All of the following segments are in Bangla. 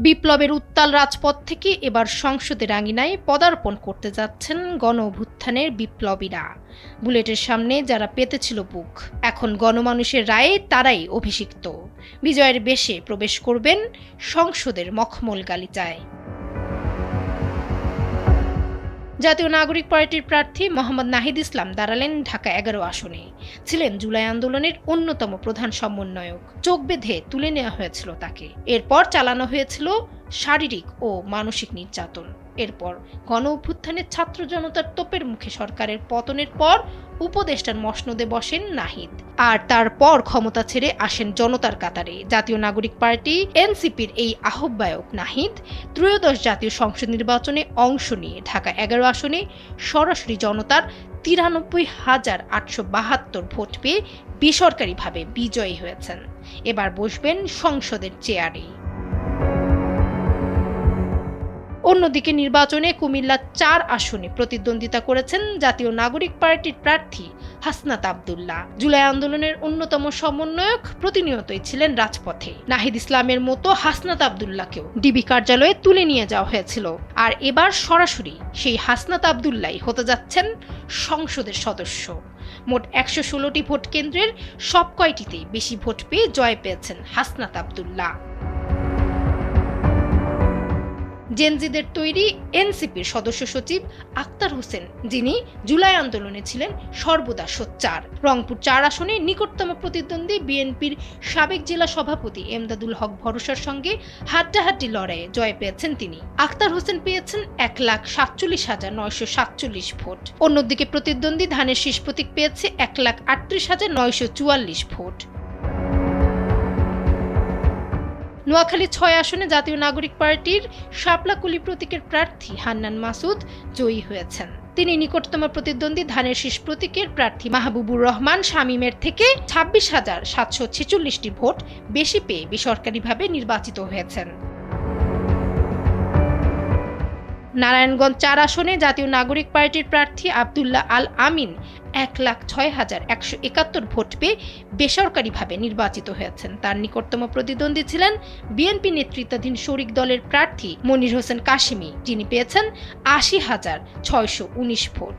বিপ্লবের উত্তাল রাজপথ থেকে এবার সংসদের আঙিনায় পদার্পণ করতে যাচ্ছেন গণ অভ্যুত্থানের বিপ্লবীরা। বুলেটের সামনে যারা পেতেছিল বুক, এখন গণমানুষের রায়ে তারাই অভিষিক্ত। বিজয়ের বেশে প্রবেশ করবেন সংসদের মখমল গালিচায়। জাতীয় নাগরিক পার্টির প্রার্থী মোহাম্মদ নাহিদ ইসলাম দাঁড়ালেন ঢাকা 11 আসনে। ছিলেন জুলাই আন্দোলনের অন্যতম প্রধান সমন্বয়ক। চোখ বেঁধে তুলে নেওয়া হয়েছিল তাকে। এরপর চালানো হয়েছিল শারীরিক ও মানসিক নির্যাতন। এরপর গণ অভ্যুত্থানের ছাত্র জনতার তোপের মুখে সরকারের পতনের পর উপদেষ্টার মসনদে বসেন নাহিদ। আর তারপর ক্ষমতা ছেড়ে আসেন জনতার কাতারে। জাতীয় নাগরিক পার্টি এনসিপির এই আহ্বায়ক নাহিদ ত্রয়োদশ জাতীয় সংসদ নির্বাচনে অংশ নিয়ে ঢাকা 11 আসনে সরাসরি জনতার 93,872 ভোট পেয়ে বেসরকারিভাবে বিজয়ী হয়েছেন। এবার বসবেন সংসদের চেয়ারে। অন্যদিকে নির্বাচনে কুমিল্লা 4 আসনে প্রতিদ্বন্দ্বিতা করেছেন জাতীয় নাগরিক পার্টির প্রার্থী হাসনাত আব্দুল্লাহ। জুলাই আন্দোলনের অন্যতম সমন্বয়ক, প্রতিনিয়তই ছিলেন রাজপথে। নাহিদ ইসলামের মতো হাসনাত আব্দুল্লাহকেও ডিবি কার্যালয়ে তুলে নিয়ে যাওয়া হয়েছিল। আর এবার সরাসরি সেই হাসনাত আব্দুল্লাহই হতে যাচ্ছেন সংসদের সদস্য। মোট 116টি ভোট কেন্দ্রের সব কয়টিতেই বেশি ভোট পেয়ে জয় পেয়েছেন হাসনাত আব্দুল্লাহ। জেনজিদের তৈরি এনসিপির সদস্য সচিব আক্তার হোসেন, যিনি জুলাই আন্দোলনে ছিলেন সর্বদা সোচ্চার। রংপুর 4 আসনে নিকটতম প্রতিদ্বন্দ্বী বিএনপির সাবেক জেলা সভাপতি এমদাদুল হক ভরসার সঙ্গে হাড্ডাহাড্ডি লড়াইয়ে জয় পেয়েছেন তিনি। আক্তার হোসেন পেয়েছেন 1,47,947 ভোট। অন্যদিকে প্রতিদ্বন্দ্বী ধানের শীষ প্রতীক পেয়েছে 1,38,944 ভোট। নোয়াখালী 6 আসনে জাতীয় নাগরিক পার্টির শাপলাকলি প্রতীকের প্রার্থী হান্নান মাসুদ জয়ী হয়েছেন। তিনি নিকটতম প্রতিদ্বন্দ্বী ধানের শীষ প্রতীকের প্রার্থী মাহবুবুর রহমান শামীমের থেকে 26,746টি ভোট বেশি পেয়ে বেসরকারিভাবে নির্বাচিত হয়েছেন। নারায়ণগঞ্জ 4 আসনে জাতীয় নাগরিক পার্টির প্রার্থী আব্দুল্লাহ আল আমিন 1,06,171 ভোট পেয়ে বেসরকারিভাবে নির্বাচিত হয়েছেন। তার নিকটতম প্রতিদ্বন্দ্বী ছিলেন বিএনপি নেতৃত্বাধীন শরিক দলের প্রার্থী মনির হোসেন কাশিমি, যিনি পেয়েছেন 80,619 ভোট।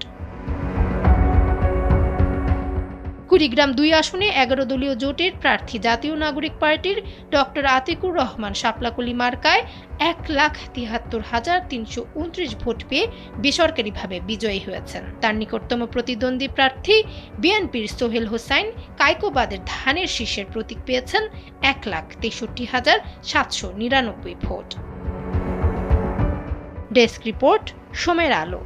কুড়িগ্রাম 2 আসনে 11 দলীয় জোটের প্রার্থী জাতীয় নাগরিক পার্টির ডক্টর আতিকুর রহমান শাপলাকলি মার্কায় 1,73,329 ভোট পেয়ে বেসরকারিভাবে বিজয়ী হয়েছেন। তার নিকটতম প্রতিদ্বন্দ্বী প্রার্থী বিএনপির সোহেল হোসাইন কাইকোবাদের ধানের শীষের প্রতীক পেয়েছেন 1,63,799 ভোট। ডেস্ক রিপোর্ট, সময়ের আলো।